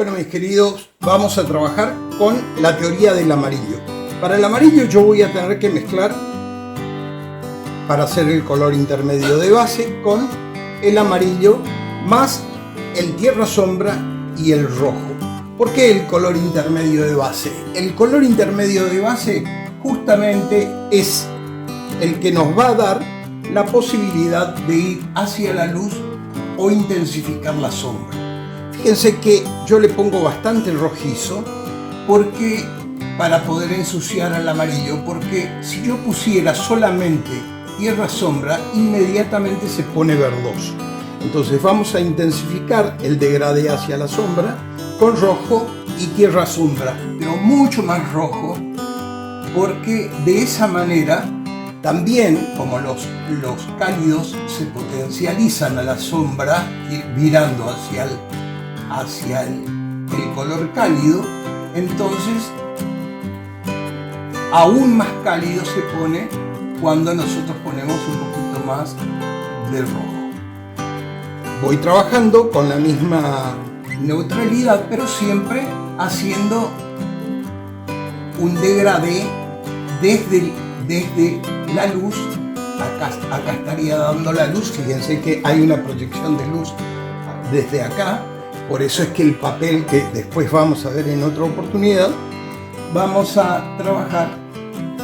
Bueno, mis queridos, vamos a trabajar con la teoría del amarillo. Para el amarillo yo voy a tener que mezclar, para hacer el color intermedio de base, con el amarillo más el tierra sombra y el rojo. ¿Por qué el color intermedio de base? El color intermedio de base justamente es el que nos va a dar la posibilidad de ir hacia la luz o intensificar la sombra. Fíjense que yo le pongo bastante rojizo porque para poder ensuciar al amarillo, porque si yo pusiera solamente tierra sombra, inmediatamente se pone verdoso. Entonces vamos a intensificar el degradé hacia la sombra con rojo y tierra sombra, pero mucho más rojo, porque de esa manera también, como los cálidos se potencializan a la sombra, virando hacia el color cálido, entonces aún más cálido se pone cuando nosotros ponemos un poquito más de rojo. Voy trabajando con la misma neutralidad, pero siempre haciendo un degradé desde la luz. Acá estaría dando la luz, fíjense que hay una proyección de luz desde acá, por eso es que el papel, que después vamos a ver en otra oportunidad, vamos a trabajar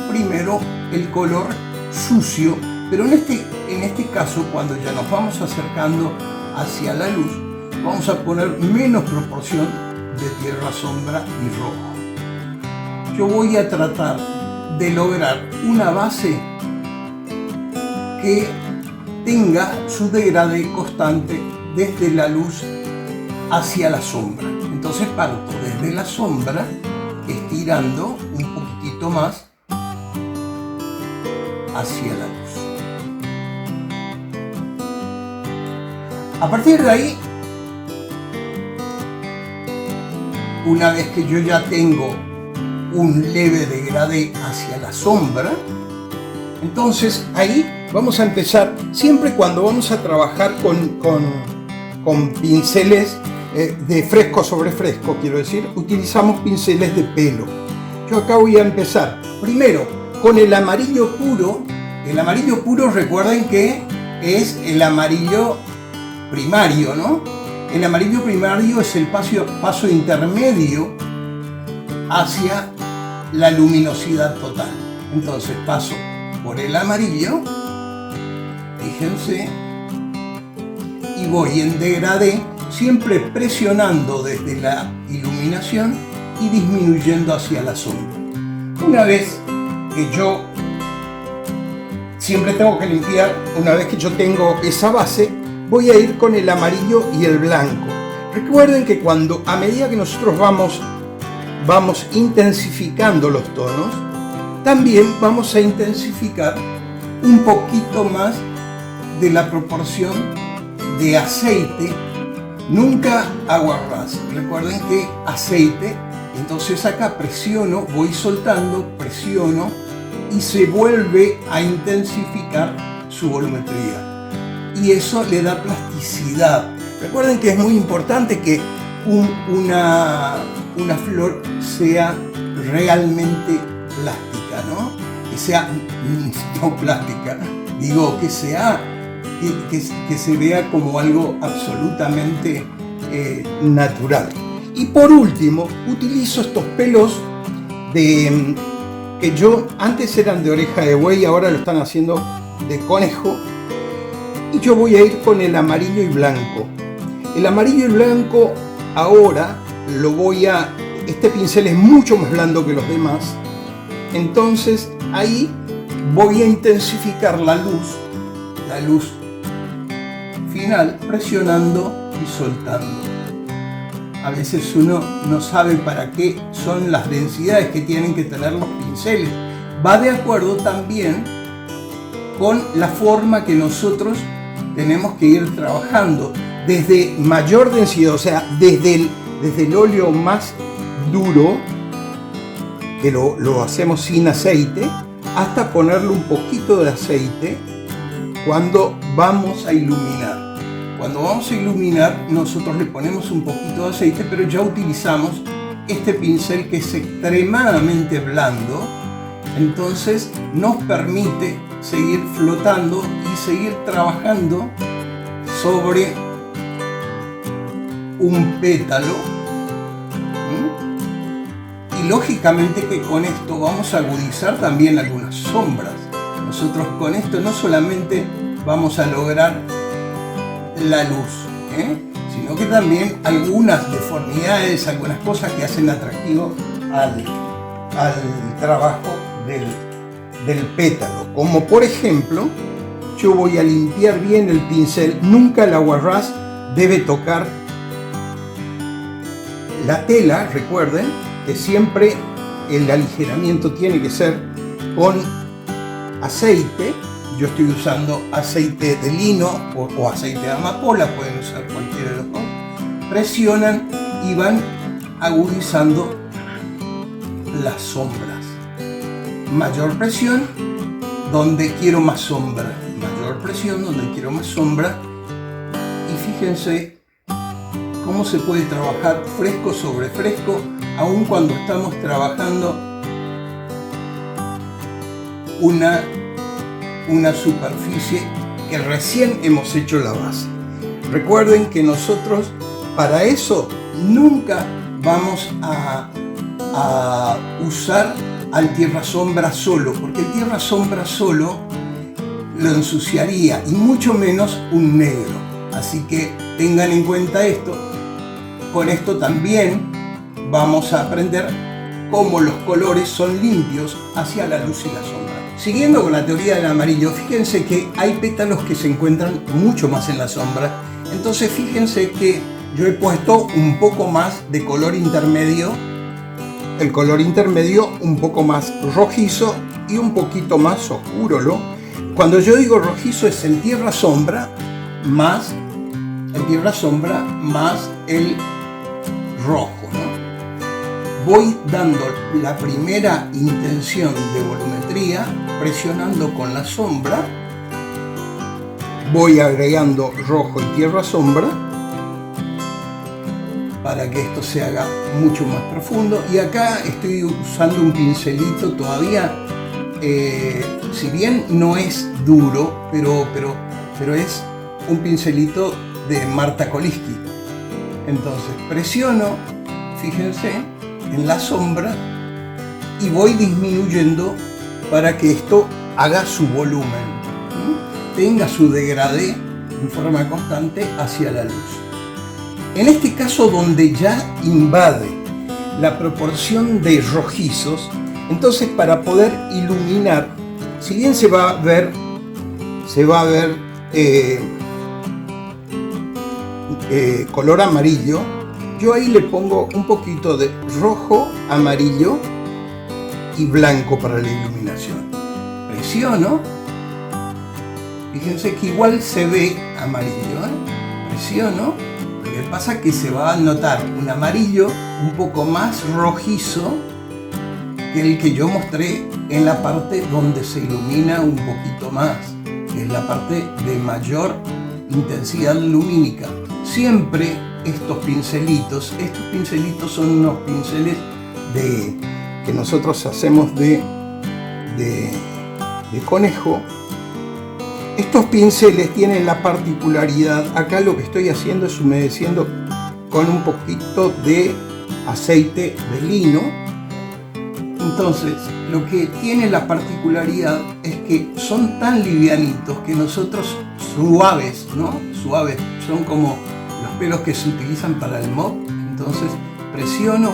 primero el color sucio, pero en este caso, cuando ya nos vamos acercando hacia la luz, vamos a poner menos proporción de tierra sombra y rojo. Yo voy a tratar de lograr una base que tenga su degradé constante desde la luz hacia la sombra. Entonces parto desde la sombra, estirando un poquitito más hacia la luz. A partir de ahí, una vez que yo ya tengo un leve degradé hacia la sombra, entonces ahí vamos a empezar, siempre cuando vamos a trabajar con pinceles de fresco sobre fresco, quiero decir, utilizamos pinceles de pelo. Yo acá voy a empezar primero con el amarillo puro. El amarillo puro, recuerden que es el amarillo primario, ¿no? El amarillo primario es el paso intermedio hacia la luminosidad total. Entonces paso por el amarillo, fíjense, y voy en degradé, siempre presionando desde la iluminación y disminuyendo hacia la sombra. Una vez que yo siempre tengo que limpiar, una vez que yo tengo esa base, voy a ir con el amarillo y el blanco. Recuerden que a medida que nosotros vamos intensificando los tonos, también vamos a intensificar un poquito más de la proporción de aceite, nunca agua ras. Recuerden que aceite, entonces acá presiono, voy soltando, presiono y se vuelve a intensificar su volumetría. Y eso le da plasticidad. Recuerden que es muy importante que una flor sea realmente plástica, ¿no? Que sea, no plástica, digo que sea, que se vea como algo absolutamente natural. Y por último, utilizo estos pelos que yo antes eran de oreja de buey, ahora lo están haciendo de conejo. Y yo voy a ir con el amarillo y blanco. El amarillo y blanco ahora este pincel es mucho más blando que los demás. Entonces ahí voy a intensificar la luz final, presionando y soltando. A veces uno no sabe para qué son las densidades que tienen que tener los pinceles. Va de acuerdo también con la forma que nosotros tenemos que ir trabajando. Desde mayor densidad, o sea, desde el óleo más duro, que lo hacemos sin aceite, hasta ponerle un poquito de aceite cuando vamos a iluminar. Cuando vamos a iluminar, nosotros le ponemos un poquito de aceite, pero ya utilizamos este pincel que es extremadamente blando, entonces nos permite seguir flotando y seguir trabajando sobre un pétalo. Y lógicamente que con esto vamos a agudizar también algunas sombras. Nosotros con esto no solamente vamos a lograr la luz, sino que también algunas deformidades, algunas cosas que hacen atractivo al trabajo del pétalo. Como por ejemplo, yo voy a limpiar bien el pincel. Nunca el aguarrás debe tocar la tela. Recuerden que siempre el aligeramiento tiene que ser con aceite. Yo estoy usando aceite de lino o aceite de amapola, pueden usar cualquiera de los dos. Presionan y van agudizando las sombras. Mayor presión donde quiero más sombra. Mayor presión donde quiero más sombra. Y fíjense cómo se puede trabajar fresco sobre fresco, aun cuando estamos trabajando una superficie que recién hemos hecho la base. Recuerden que nosotros para eso nunca vamos a usar al tierra sombra solo, porque el tierra sombra solo lo ensuciaría, y mucho menos un negro. Así que tengan en cuenta esto. Con esto también vamos a aprender cómo los colores son limpios hacia la luz y la sombra. Siguiendo con la teoría del amarillo, fíjense que hay pétalos que se encuentran mucho más en la sombra. Entonces fíjense que yo he puesto un poco más de color intermedio. El color intermedio un poco más rojizo y un poquito más oscuro, ¿no? Cuando yo digo rojizo es el tierra sombra más el rojo, ¿no? Voy dando la primera intención de volumetría, presionando con la sombra, voy agregando rojo y tierra sombra para que esto se haga mucho más profundo. Y acá estoy usando un pincelito todavía, si bien no es duro, pero es un pincelito de Marta Koliski. Entonces presiono, fíjense, en la sombra y voy disminuyendo para que esto haga su volumen, tenga su degradé en forma constante hacia la luz. En este caso, donde ya invade la proporción de rojizos, entonces para poder iluminar, si bien se va a ver color amarillo, yo ahí le pongo un poquito de rojo, amarillo y blanco para la iluminación. Presiono, fíjense que igual se ve amarillo, presiono, lo que pasa es que se va a notar un amarillo un poco más rojizo que el que yo mostré en la parte donde se ilumina un poquito más, que es la parte de mayor intensidad lumínica. Siempre estos pincelitos son unos pinceles que nosotros hacemos de conejo. Estos pinceles tienen la particularidad, acá lo que estoy haciendo es humedeciendo con un poquito de aceite de lino. Entonces, lo que tiene la particularidad es que son tan livianitos que nosotros suaves, son como los pelos que se utilizan para el mop. Entonces presiono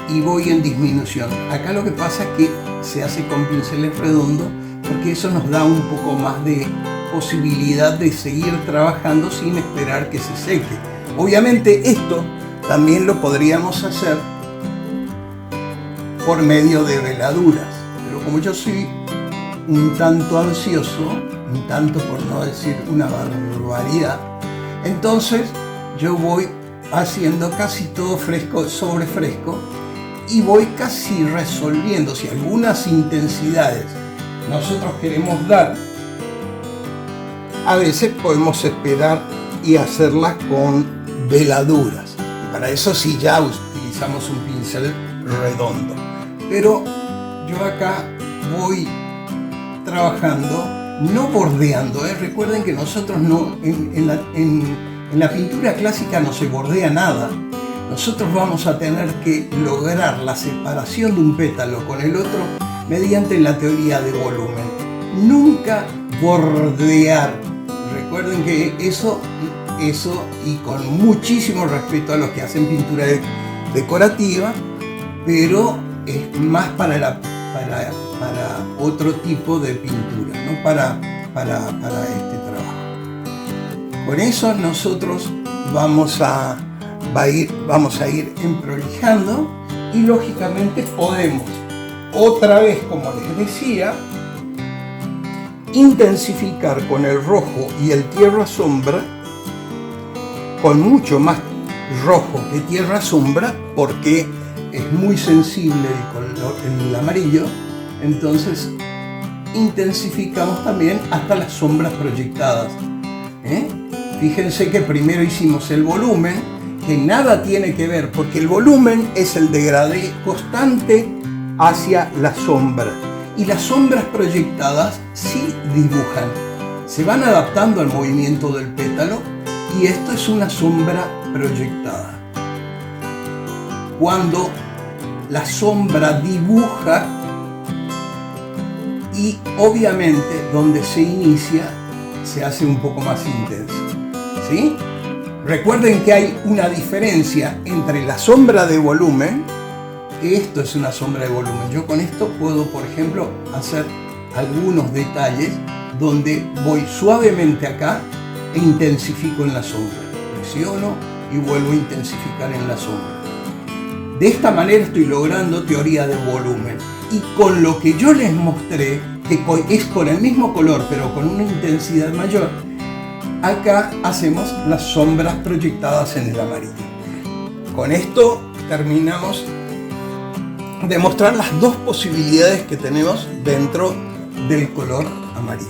y voy en disminución. Acá lo que pasa es que se hace con pinceles redondos, porque eso nos da un poco más de posibilidad de seguir trabajando sin esperar que se seque. Obviamente esto también lo podríamos hacer por medio de veladuras, pero como yo soy un tanto ansioso, un tanto por no decir una barbaridad, entonces yo voy haciendo casi todo fresco sobre fresco y voy casi resolviendo. Si algunas intensidades nosotros queremos dar, a veces podemos esperar y hacerlas con veladuras. Y para eso sí ya utilizamos un pincel redondo. Pero yo acá voy trabajando, no bordeando. Recuerden que nosotros no, en la pintura clásica no se bordea nada. Nosotros vamos a tener que lograr la separación de un pétalo con el otro mediante la teoría de volumen. Nunca bordear. Recuerden que eso y con muchísimo respeto a los que hacen pintura decorativa, pero es más para otro tipo de pintura, no para este trabajo. Con eso nosotros vamos a ir emprolijando y lógicamente podemos, otra vez como les decía, intensificar con el rojo y el tierra sombra, con mucho más rojo que tierra sombra, porque es muy sensible el amarillo. Entonces intensificamos también hasta las sombras proyectadas. Fíjense que primero hicimos el volumen, que nada tiene que ver, porque el volumen es el degradé constante hacia la sombra, y las sombras proyectadas sí dibujan, se van adaptando al movimiento del pétalo, y esto es una sombra proyectada. Cuando la sombra dibuja, y obviamente donde se inicia se hace un poco más intenso, ¿sí? Recuerden que hay una diferencia entre la sombra de volumen, que esto es una sombra de volumen. Yo con esto puedo, por ejemplo, hacer algunos detalles donde voy suavemente acá e intensifico en la sombra. Presiono y vuelvo a intensificar en la sombra. De esta manera estoy logrando teoría de volumen. Y con lo que yo les mostré, que es con el mismo color pero con una intensidad mayor, acá hacemos las sombras proyectadas en el amarillo. Con esto terminamos de mostrar las dos posibilidades que tenemos dentro del color amarillo.